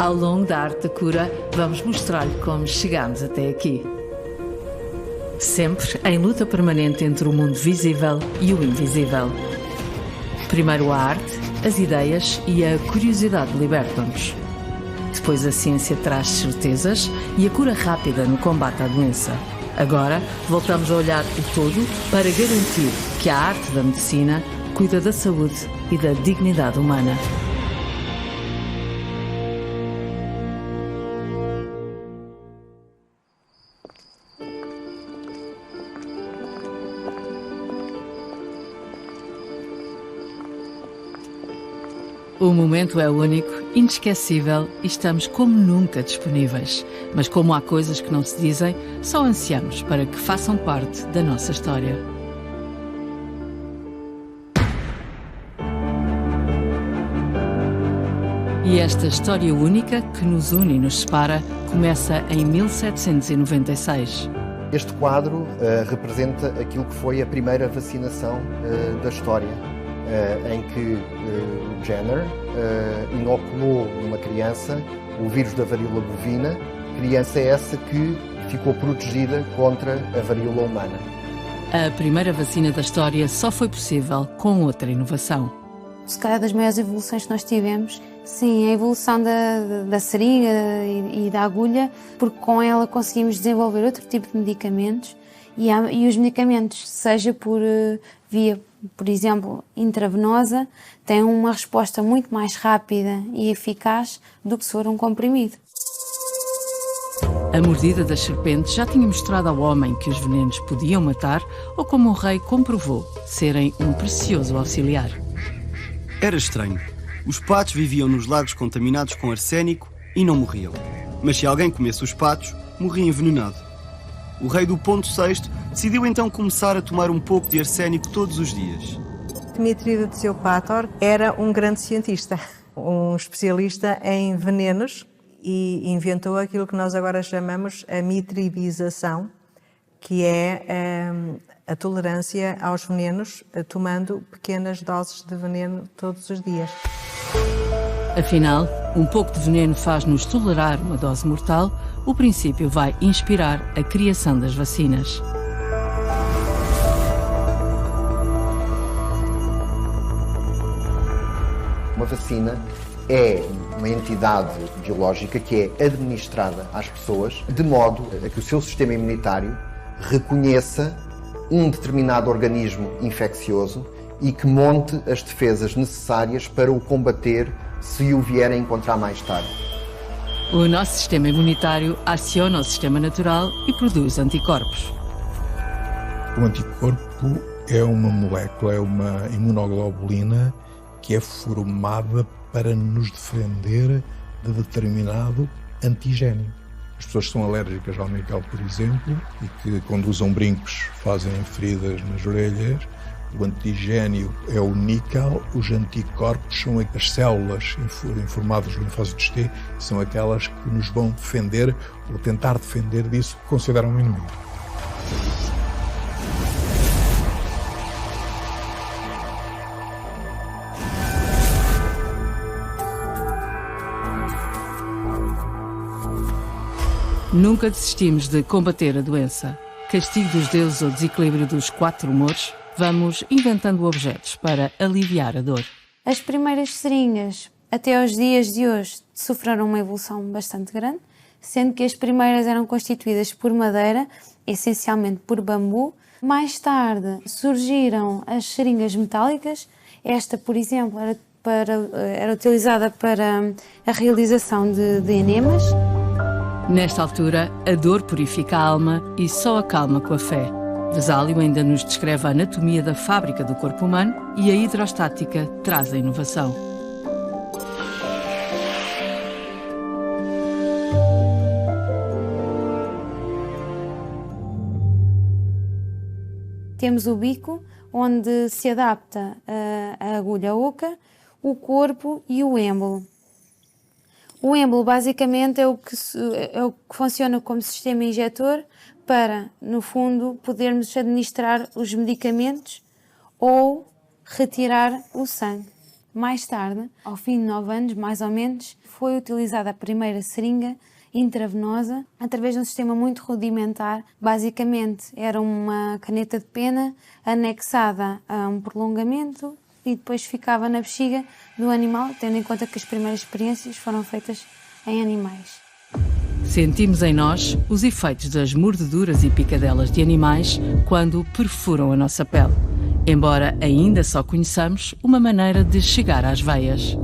Ao longo da arte da cura, vamos mostrar-lhe como chegamos até aqui. Sempre em luta permanente entre o mundo visível e o invisível. Primeiro a arte, as ideias e a curiosidade libertam-nos. Depois a ciência traz certezas e a cura rápida no combate à doença. Agora voltamos a olhar o todo para garantir que a arte da medicina cuida da saúde e da dignidade humana. O momento é único, inesquecível e estamos como nunca disponíveis. Mas como há coisas que não se dizem, só ansiamos para que façam parte da nossa história. E esta história única, que nos une e nos separa, começa em 1796. Este quadro representa aquilo que foi a primeira vacinação da história, em que o Jenner inoculou numa criança o vírus da varíola bovina, criança essa que ficou protegida contra a varíola humana. A primeira vacina da história só foi possível com outra inovação. Se calhar das maiores evoluções que nós tivemos, sim, a evolução da seringa e da agulha, porque com ela conseguimos desenvolver outro tipo de medicamentos e os medicamentos, seja por via, por exemplo, intravenosa, têm uma resposta muito mais rápida e eficaz do que se for um comprimido. A mordida das serpentes já tinha mostrado ao homem que os venenos podiam matar ou, como o rei comprovou, serem um precioso auxiliar. Era estranho. Os patos viviam nos lagos contaminados com arsénico e não morriam. Mas se alguém comesse os patos, morria envenenado. O rei do Ponto VI decidiu então começar a tomar um pouco de arsénico todos os dias. Mithridates Eupator era um grande cientista, um especialista em venenos e inventou aquilo que nós agora chamamos a mitridização, que é a tolerância aos venenos, tomando pequenas doses de veneno todos os dias. Afinal, um pouco de veneno faz-nos tolerar uma dose mortal. O princípio vai inspirar a criação das vacinas. Uma vacina é uma entidade biológica que é administrada às pessoas de modo a que o seu sistema imunitário reconheça um determinado organismo infeccioso e que monte as defesas necessárias para o combater se o vier a encontrar mais tarde. O nosso sistema imunitário aciona o sistema natural e produz anticorpos. O anticorpo é uma molécula, é uma imunoglobulina que é formada para nos defender de determinado antigénio. As pessoas que são alérgicas ao níquel, por exemplo, e que quando usam brincos fazem feridas nas orelhas, o antigénio é o níquel, os anticorpos são as células informadas do linfócitos T, são aquelas que nos vão defender ou tentar defender disso que consideram um inimigo. Nunca desistimos de combater a doença. Castigo dos deuses ou desequilíbrio dos 4 humores, vamos inventando objetos para aliviar a dor. As primeiras seringas, até aos dias de hoje, sofreram uma evolução bastante grande, sendo que as primeiras eram constituídas por madeira, essencialmente por bambu. Mais tarde surgiram as seringas metálicas. Esta, por exemplo, era utilizada para a realização de enemas. Nesta altura, a dor purifica a alma e só acalma com a fé. Vesálio ainda nos descreve a anatomia da fábrica do corpo humano e a hidrostática traz a inovação. Temos o bico, onde se adapta a agulha oca, o corpo e o êmbolo. O êmbolo basicamente é o que funciona como sistema injetor para, no fundo, podermos administrar os medicamentos ou retirar o sangue. Mais tarde, ao fim de 9 anos, mais ou menos, foi utilizada a primeira seringa intravenosa através de um sistema muito rudimentar. Basicamente, era uma caneta de pena anexada a um prolongamento e depois ficava na bexiga do animal, tendo em conta que as primeiras experiências foram feitas em animais. Sentimos em nós os efeitos das mordeduras e picadelas de animais quando perfuram a nossa pele, embora ainda só conheçamos uma maneira de chegar às veias.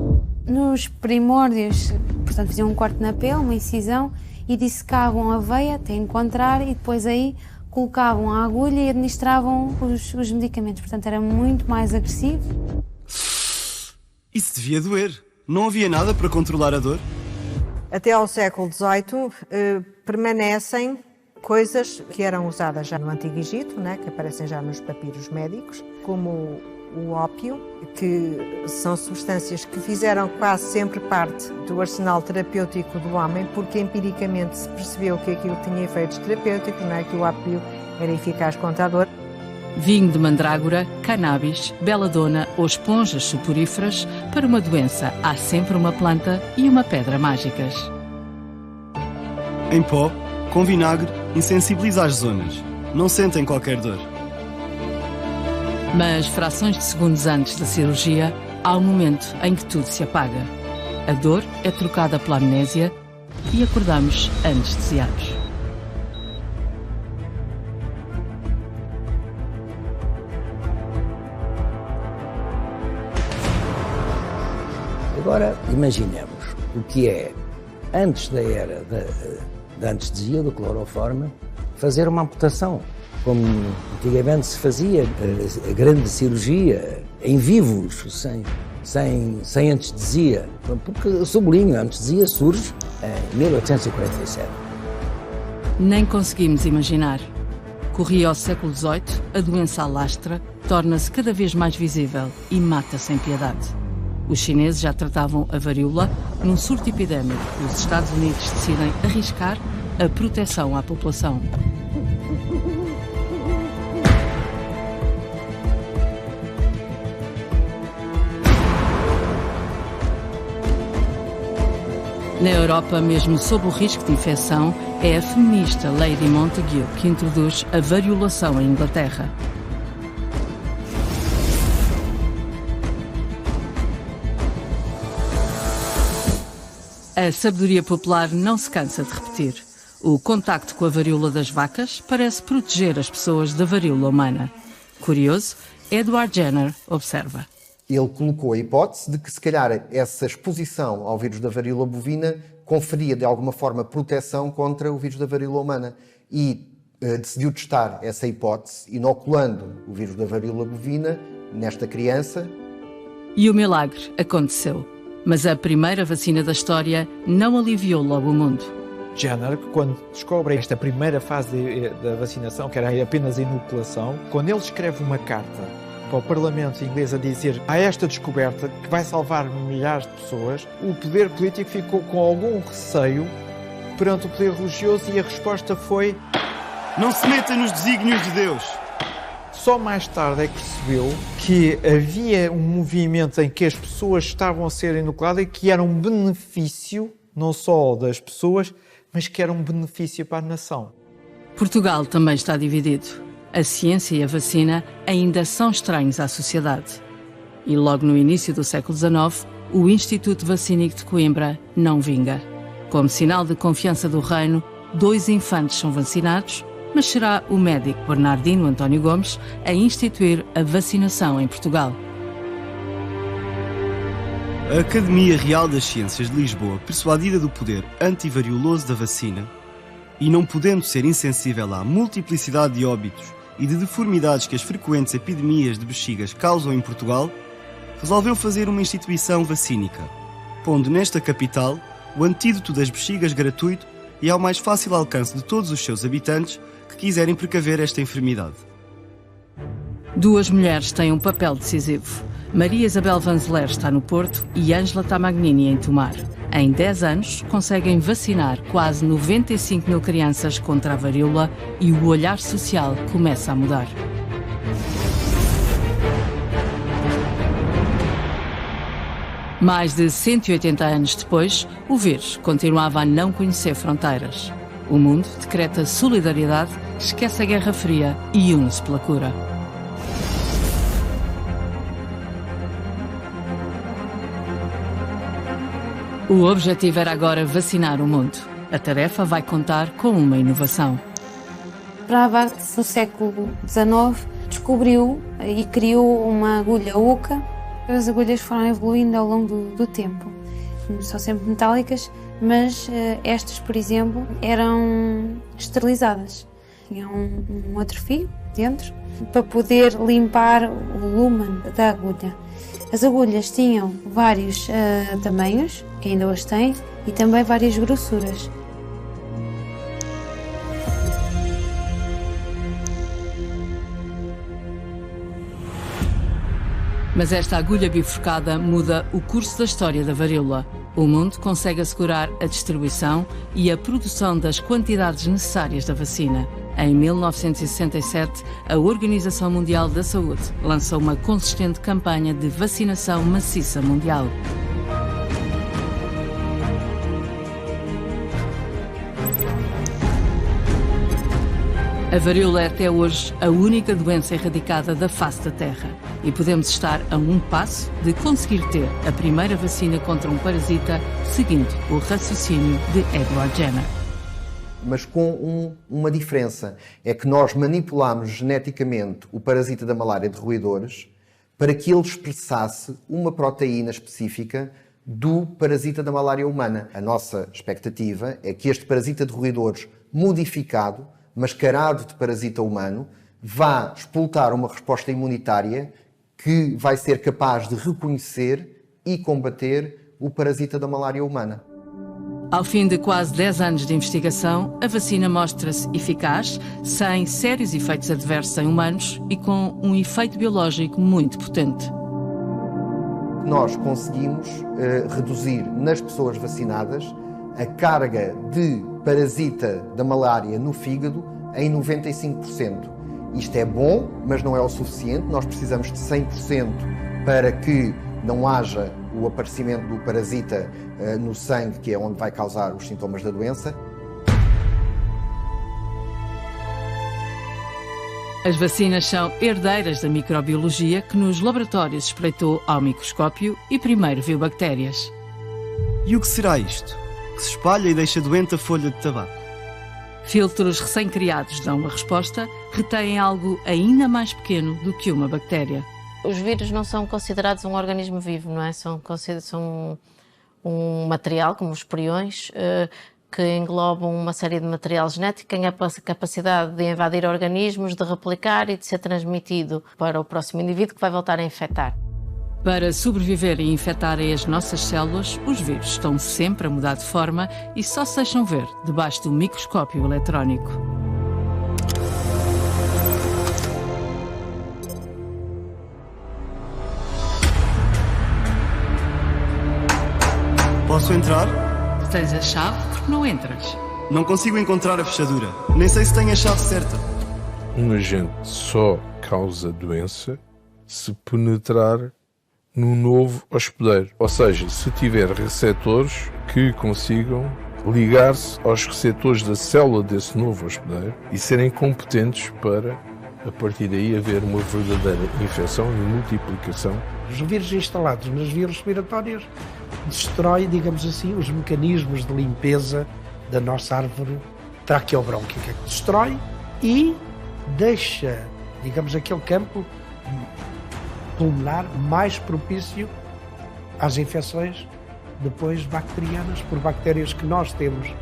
Nos primórdios, portanto, faziam um corte na pele, uma incisão, e dissecavam a veia até encontrar e depois aí colocavam a agulha e administravam os medicamentos. Portanto, era muito mais agressivo. Isso devia doer. Não havia nada para controlar a dor? Até ao século XVIII permanecem coisas que eram usadas já no Antigo Egito, né, que aparecem já nos papiros médicos, como o ópio, que são substâncias que fizeram quase sempre parte do arsenal terapêutico do homem, porque empiricamente se percebeu que aquilo tinha efeitos terapêuticos, né, que o ópio era eficaz contra a dor. Vinho de mandrágora, cannabis, beladona ou esponjas soporíferas, para uma doença há sempre uma planta e uma pedra mágicas. Em pó, com vinagre, insensibiliza as zonas. Não sentem qualquer dor. Mas frações de segundos antes da cirurgia, há um momento em que tudo se apaga. A dor é trocada pela amnésia e acordamos anestesiados. Agora, imaginemos o que é, antes da era da anestesia, do cloroforme, fazer uma amputação, como antigamente se fazia, a grande cirurgia, em vivos, sem anestesia. Porque, sublinho, a anestesia surge em 1847. Nem conseguimos imaginar. Corria ao século XVIII, a doença alastra, torna-se cada vez mais visível e mata sem piedade. Os chineses já tratavam a varíola num surto epidémico e os Estados Unidos decidem arriscar a proteção à população. Na Europa, mesmo sob o risco de infecção, é a feminista Lady Montagu que introduz a variolação em Inglaterra. A sabedoria popular não se cansa de repetir. O contacto com a varíola das vacas parece proteger as pessoas da varíola humana. Curioso, Edward Jenner observa. Ele colocou a hipótese de que, se calhar, essa exposição ao vírus da varíola bovina conferia, de alguma forma, proteção contra o vírus da varíola humana. E decidiu testar essa hipótese, inoculando o vírus da varíola bovina nesta criança. E o milagre aconteceu. Mas a primeira vacina da história não aliviou logo o mundo. Jenner, quando descobre esta primeira fase da vacinação, que era apenas a inoculação, quando ele escreve uma carta para o Parlamento inglês a dizer há esta descoberta que vai salvar milhares de pessoas, o poder político ficou com algum receio perante o poder religioso e a resposta foi: não se meta nos desígnios de Deus. Só mais tarde é que percebeu que havia um movimento em que as pessoas estavam a ser inoculadas e que era um benefício não só das pessoas, mas que era um benefício para a nação. Portugal também está dividido. A ciência e a vacina ainda são estranhos à sociedade. E logo no início do século XIX, o Instituto Vacínico de Coimbra não vinga. Como sinal de confiança do reino, 2 infantes são vacinados, mas será o médico Bernardino António Gomes a instituir a vacinação em Portugal. A Academia Real das Ciências de Lisboa, persuadida do poder antivarioloso da vacina e não podendo ser insensível à multiplicidade de óbitos e de deformidades que as frequentes epidemias de bexigas causam em Portugal, resolveu fazer uma instituição vacínica, pondo nesta capital o antídoto das bexigas gratuito e ao mais fácil alcance de todos os seus habitantes que quiserem precaver esta enfermidade. 2 mulheres têm um papel decisivo. Maria Isabel Vanzeler está no Porto e Ângela Tamagnini em Tomar. Em 10 anos, conseguem vacinar quase 95 mil crianças contra a varíola e o olhar social começa a mudar. Mais de 180 anos depois, o vírus continuava a não conhecer fronteiras. O mundo decreta solidariedade, esquece a Guerra Fria e une-se pela cura. O objetivo era agora vacinar o mundo. A tarefa vai contar com uma inovação. Brabant, no século XIX, descobriu e criou uma agulha oca. As agulhas foram evoluindo ao longo do tempo. São sempre metálicas, mas estas, por exemplo, eram esterilizadas. Tinham um outro fio dentro para poder limpar o lumen da agulha. As agulhas tinham vários tamanhos, que ainda hoje têm, e também várias grossuras. Mas esta agulha bifurcada muda o curso da história da varíola. O mundo consegue assegurar a distribuição e a produção das quantidades necessárias da vacina. Em 1967, a Organização Mundial da Saúde lançou uma consistente campanha de vacinação maciça mundial. A varíola é até hoje a única doença erradicada da face da Terra e podemos estar a um passo de conseguir ter a primeira vacina contra um parasita seguindo o raciocínio de Edward Jenner. Mas com uma diferença, é que nós manipulamos geneticamente o parasita da malária de roedores para que ele expressasse uma proteína específica do parasita da malária humana. A nossa expectativa é que este parasita de roedores modificado, mascarado de parasita humano, vá explotar uma resposta imunitária que vai ser capaz de reconhecer e combater o parasita da malária humana. Ao fim de quase 10 anos de investigação, a vacina mostra-se eficaz, sem sérios efeitos adversos em humanos e com um efeito biológico muito potente. Nós conseguimos reduzir nas pessoas vacinadas a carga de parasita da malária no fígado em 95%. Isto é bom, mas não é o suficiente. Nós precisamos de 100% para que não haja o aparecimento do parasita no sangue, que é onde vai causar os sintomas da doença. As vacinas são herdeiras da microbiologia que nos laboratórios espreitou ao microscópio e primeiro viu bactérias. E o que será isto? Que se espalha e deixa doente a folha de tabaco? Filtros recém-criados dão a resposta, retêm algo ainda mais pequeno do que uma bactéria. Os vírus não são considerados um organismo vivo, não é? São um material, como os priões, que englobam uma série de material genético que tem a capacidade de invadir organismos, de replicar e de ser transmitido para o próximo indivíduo que vai voltar a infectar. Para sobreviver e infectarem as nossas células, os vírus estão sempre a mudar de forma e só se deixam ver debaixo do microscópio eletrónico. Posso entrar? Tens a chave porque não entras. Não consigo encontrar a fechadura. Nem sei se tenho a chave certa. Um agente só causa doença se penetrar no novo hospedeiro. Ou seja, se tiver receptores que consigam ligar-se aos receptores da célula desse novo hospedeiro e serem competentes para, a partir daí, haver uma verdadeira infecção e multiplicação. Os vírus instalados nas vias respiratórias destrói, digamos assim, os mecanismos de limpeza da nossa árvore traqueobrônquica. Destrói e deixa, digamos, aquele campo pulmonar mais propício às infecções depois bacterianas, por bactérias que nós temos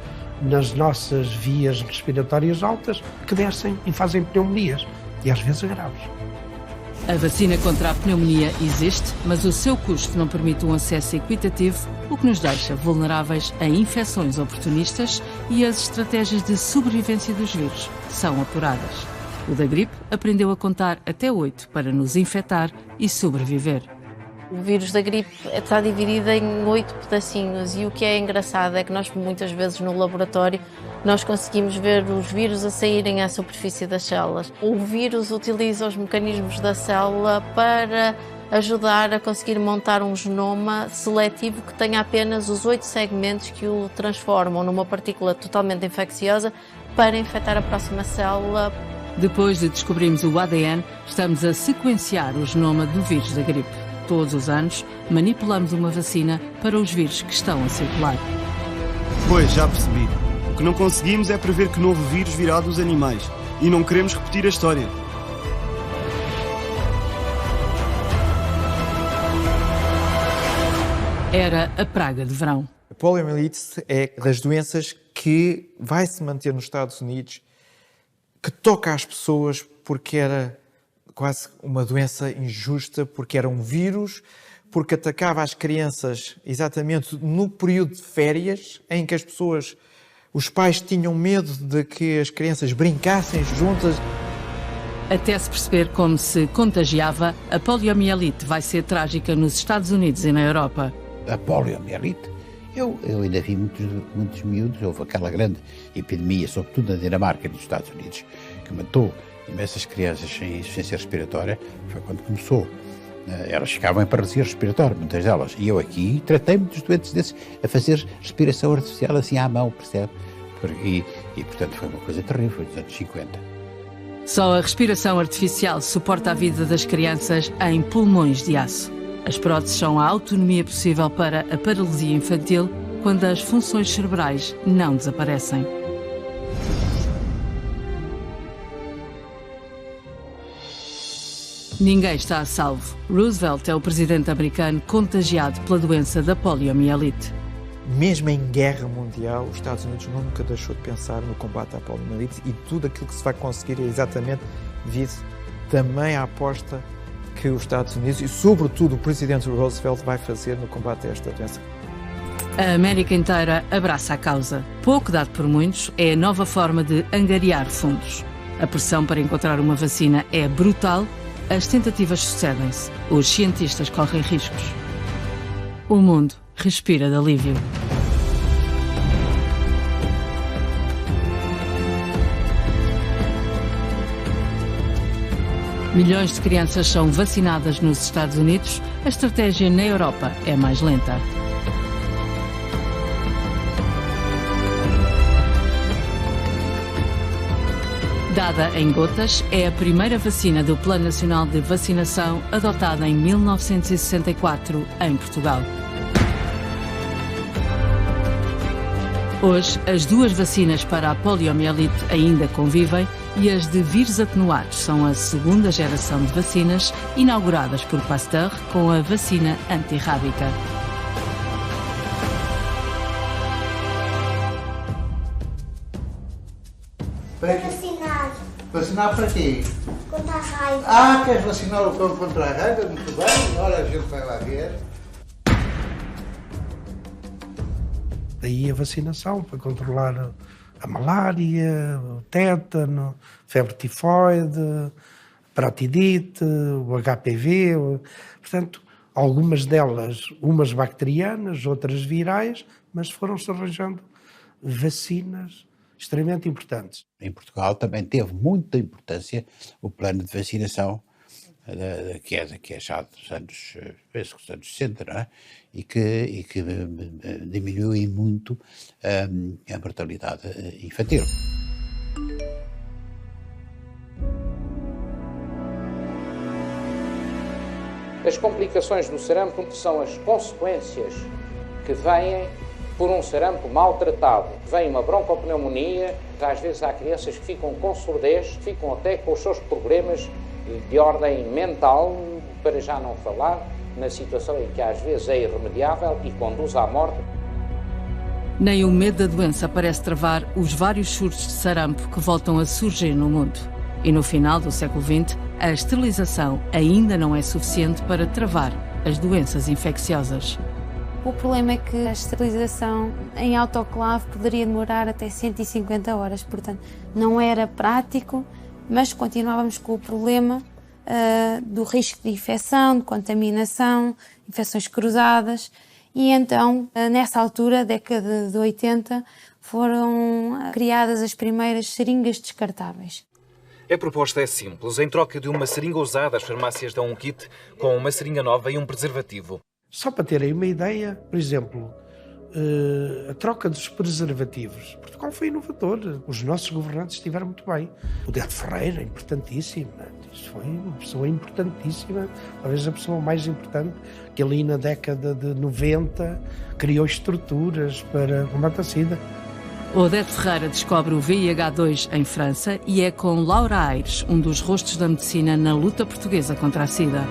nas nossas vias respiratórias altas, que descem e fazem pneumonias, e às vezes graves. A vacina contra a pneumonia existe, mas o seu custo não permite um acesso equitativo, o que nos deixa vulneráveis a infecções oportunistas e as estratégias de sobrevivência dos vírus são apuradas. O da gripe aprendeu a contar até 8 para nos infectar e sobreviver. O vírus da gripe está dividido em 8 pedacinhos e o que é engraçado é que nós muitas vezes no laboratório nós conseguimos ver os vírus a saírem à superfície das células. O vírus utiliza os mecanismos da célula para ajudar a conseguir montar um genoma seletivo que tenha apenas os 8 segmentos que o transformam numa partícula totalmente infecciosa para infectar a próxima célula. Depois de descobrirmos o ADN, estamos a sequenciar o genoma do vírus da gripe. Todos os anos, manipulamos uma vacina para os vírus que estão a circular. Pois, já percebi. O que não conseguimos é prever que novo vírus virá dos animais. E não queremos repetir a história. Era a praga de verão. A poliomielite é das doenças que vai se manter nos Estados Unidos, que toca às pessoas porque era quase uma doença injusta, porque era um vírus, porque atacava as crianças exatamente no período de férias, em que as pessoas, os pais tinham medo de que as crianças brincassem juntas. Até se perceber como se contagiava, a poliomielite vai ser trágica nos Estados Unidos e na Europa. A poliomielite, eu ainda vi muitos miúdos. Houve aquela grande epidemia, sobretudo na Dinamarca e nos Estados Unidos, que matou imensas crianças sem insuficiência respiratória. Foi quando começou. Elas ficavam em paralisia respiratória, muitas delas. E eu aqui tratei muitos doentes desses a fazer respiração artificial assim à mão, percebe? E portanto foi uma coisa terrível, nos anos 50. Só a respiração artificial suporta a vida das crianças em pulmões de aço. As próteses são a autonomia possível para a paralisia infantil quando as funções cerebrais não desaparecem. Ninguém está a salvo. Roosevelt é o presidente americano contagiado pela doença da poliomielite. Mesmo em guerra mundial, os Estados Unidos nunca deixou de pensar no combate à poliomielite, e tudo aquilo que se vai conseguir é exatamente devido também à aposta que os Estados Unidos e, sobretudo, o presidente Roosevelt vai fazer no combate a esta doença. A América inteira abraça a causa. Pouco dado por muitos, é a nova forma de angariar fundos. A pressão para encontrar uma vacina é brutal, as tentativas sucedem-se, os cientistas correm riscos. O mundo respira de alívio. Milhões de crianças são vacinadas nos Estados Unidos, a estratégia na Europa é mais lenta. Dada em gotas, é a primeira vacina do Plano Nacional de Vacinação adotada em 1964 em Portugal. Hoje, as duas vacinas para a poliomielite ainda convivem e as de vírus atenuados são a segunda geração de vacinas inauguradas por Pasteur com a vacina antirrábica. Para vacinar. Vacinar para quê? Contra a raiva. Ah, queres vacinar o cão contra a raiva? Muito bem, ora a gente vai lá ver. Daí a vacinação para controlar a malária, o tétano, febre tifoide, parotidite, o HPV. Portanto, algumas delas, umas bacterianas, outras virais, mas foram-se arranjando vacinas extremamente importantes. Em Portugal também teve muita importância o plano de vacinação, que é já dos anos, penso que dos anos 60, não é? E que diminuiu em muito a mortalidade infantil. As complicações do sarampo são as consequências que vêm por um sarampo maltratado. Vem uma broncopneumonia, às vezes há crianças que ficam com surdez, ficam até com os seus problemas de ordem mental, para já não falar na situação em que às vezes é irremediável e conduz à morte. Nem o medo da doença parece travar os vários surtos de sarampo que voltam a surgir no mundo. E no final do século XX, a esterilização ainda não é suficiente para travar as doenças infecciosas. O problema é que a esterilização em autoclave poderia demorar até 150 horas, portanto não era prático, mas continuávamos com o problema do risco de infecção, de contaminação, infecções cruzadas, e então nessa altura, década de 80, foram criadas as primeiras seringas descartáveis. A proposta é simples. Em troca de uma seringa usada, as farmácias dão um kit com uma seringa nova e um preservativo. Só para terem uma ideia, por exemplo, a troca dos preservativos. Portugal foi inovador. Os nossos governantes estiveram muito bem. O Dedo Ferreira, importantíssimo. Isso foi uma pessoa importantíssima, talvez a pessoa mais importante, que ali na década de 90 criou estruturas para combate à SIDA. Odete Ferreira descobre o VIH-2 em França e é com Laura Aires, um dos rostos da medicina na luta portuguesa contra a SIDA.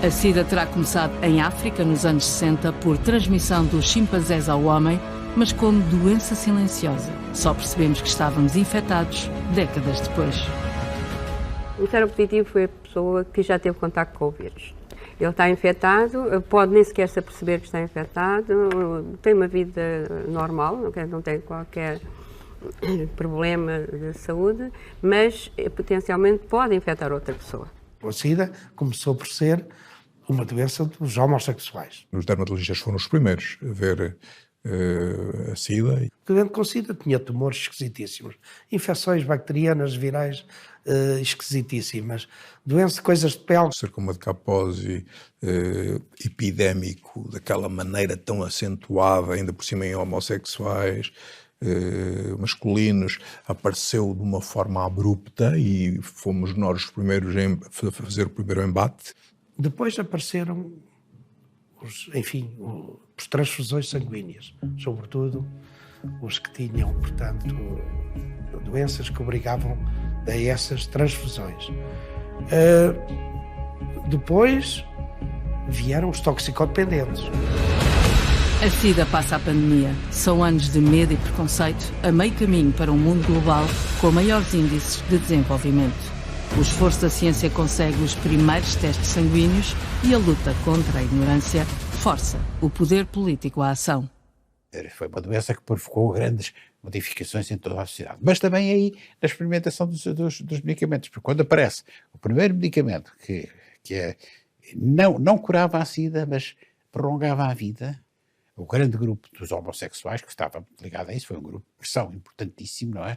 A SIDA terá começado em África nos anos 60 por transmissão dos chimpanzés ao homem, mas como doença silenciosa. Só percebemos que estávamos infectados décadas depois. O seropositivo foi a pessoa que já teve contato com o vírus. Ele está infectado, pode nem sequer se aperceber que está infectado, tem uma vida normal, não tem qualquer problema de saúde, mas potencialmente pode infectar outra pessoa. A SIDA começou por ser uma doença dos homossexuais. Os dermatologistas foram os primeiros a ver a SIDA. O doente com SIDA tinha tumores esquisitíssimos, infecções bacterianas, virais esquisitíssimas, doenças, coisas de pele. Sarcoma de Kaposi epidémico, daquela maneira tão acentuada, ainda por cima em homossexuais, masculinos, apareceu de uma forma abrupta e fomos nós os primeiros a fazer o primeiro embate. Depois apareceram as transfusões sanguíneas, sobretudo os que tinham, portanto, doenças que obrigavam a essas transfusões. Depois vieram os toxicodependentes. A SIDA passa a pandemia. São anos de medo e preconceito, a meio caminho para um mundo global com maiores índices de desenvolvimento. O esforço da ciência consegue os primeiros testes sanguíneos e a luta contra a ignorância força o poder político à ação. Foi uma doença que provocou grandes modificações em toda a sociedade. Mas também aí na experimentação dos medicamentos, porque quando aparece o primeiro medicamento que não curava a SIDA, mas prolongava a vida, o grande grupo dos homossexuais que estava ligado a isso foi um grupo de pressão importantíssimo, não é?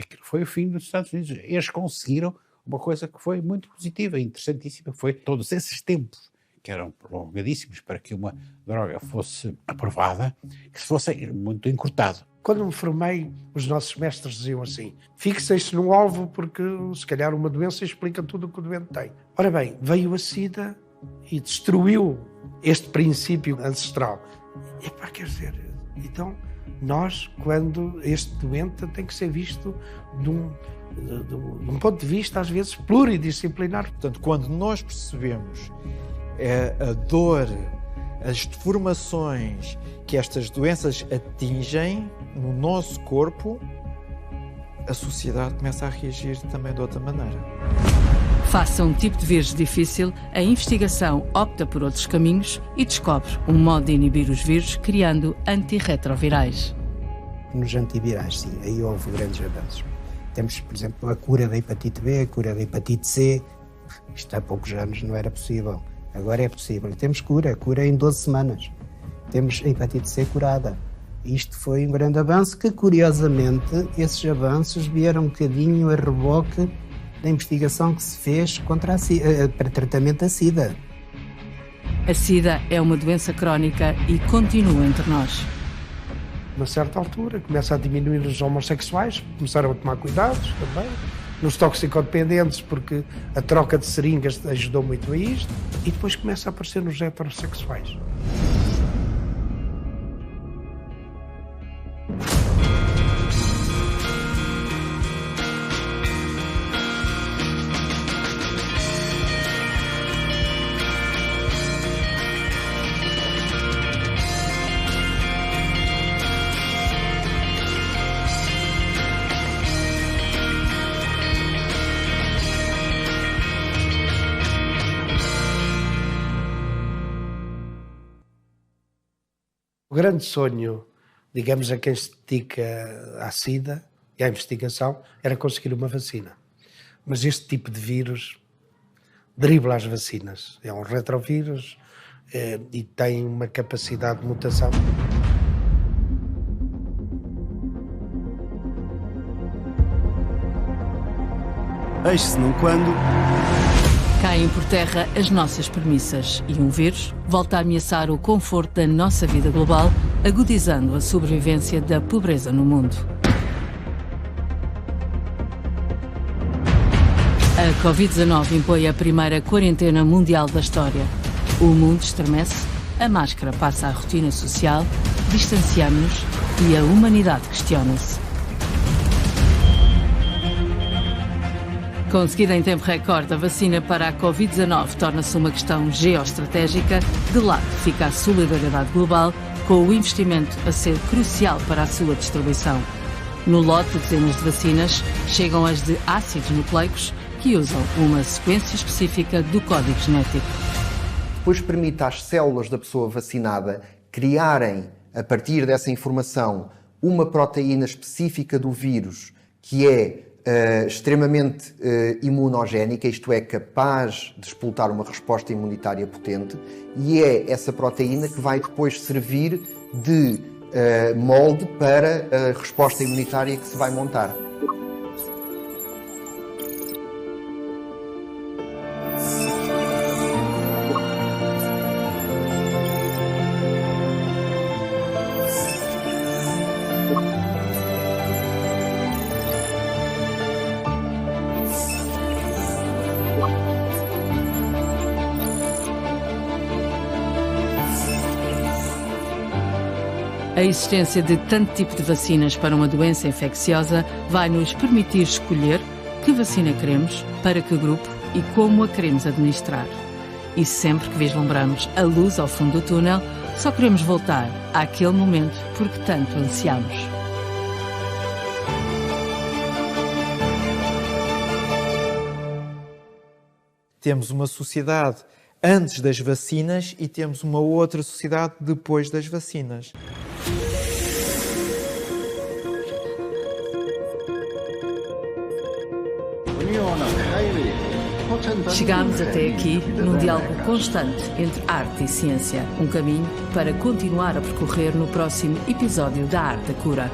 Aquilo foi o fim dos Estados Unidos. Eles conseguiram uma coisa que foi muito positiva e interessantíssima, foi todos esses tempos que eram prolongadíssimos para que uma droga fosse aprovada, que se fosse muito encurtado. Quando me formei, os nossos mestres diziam assim: fixem-se no alvo porque se calhar uma doença explica tudo o que o doente tem. Ora bem, veio a SIDA e destruiu este princípio ancestral. Epá, quer dizer, então nós, quando este doente tem que ser visto de um ponto de vista, às vezes, pluridisciplinar. Portanto, quando nós percebemos a dor, as deformações que estas doenças atingem no nosso corpo, a sociedade começa a reagir também de outra maneira. Face a um tipo de vírus difícil, a investigação opta por outros caminhos e descobre um modo de inibir os vírus criando antirretrovirais. Nos antivirais, sim, aí houve grandes avanços. Temos, por exemplo, a cura da hepatite B, a cura da hepatite C. Isto há poucos anos não era possível. Agora é possível. Temos cura em 12 semanas. Temos a hepatite C curada. Isto foi um grande avanço que, curiosamente, esses avanços vieram um bocadinho a reboque da investigação que se fez contra para tratamento da SIDA. A SIDA é uma doença crónica e continua entre nós. Numa certa altura, começa a diminuir os homossexuais, começaram a tomar cuidados também, nos toxicodependentes, porque a troca de seringas ajudou muito a isto, e depois começa a aparecer nos heterossexuais. O grande sonho, digamos, a quem se dedica à SIDA e à investigação, era conseguir uma vacina. Mas este tipo de vírus dribla as vacinas. É um retrovírus e tem uma capacidade de mutação. Eis senão quando caem por terra as nossas premissas e um vírus volta a ameaçar o conforto da nossa vida global, agudizando a sobrevivência da pobreza no mundo. A Covid-19 impõe a primeira quarentena mundial da história. O mundo estremece, a máscara passa à rotina social, distanciamos-nos e a humanidade questiona-se. Conseguida em tempo recorde, a vacina para a Covid-19 torna-se uma questão geoestratégica. De lado fica a solidariedade global, com o investimento a ser crucial para a sua distribuição. No lote de dezenas de vacinas chegam as de ácidos nucleicos, que usam uma sequência específica do código genético. Depois permite às células da pessoa vacinada criarem, a partir dessa informação, uma proteína específica do vírus que é extremamente imunogénica, isto é, capaz de explotar uma resposta imunitária potente, e é essa proteína que vai depois servir de molde para a resposta imunitária que se vai montar. A existência de tanto tipo de vacinas para uma doença infecciosa vai nos permitir escolher que vacina queremos, para que grupo e como a queremos administrar. E sempre que vislumbramos a luz ao fundo do túnel, só queremos voltar àquele momento por que tanto ansiamos. Temos uma sociedade antes das vacinas e temos uma outra sociedade depois das vacinas. Chegámos até aqui num diálogo constante entre arte e ciência, um caminho para continuar a percorrer no próximo episódio da Arte da Cura.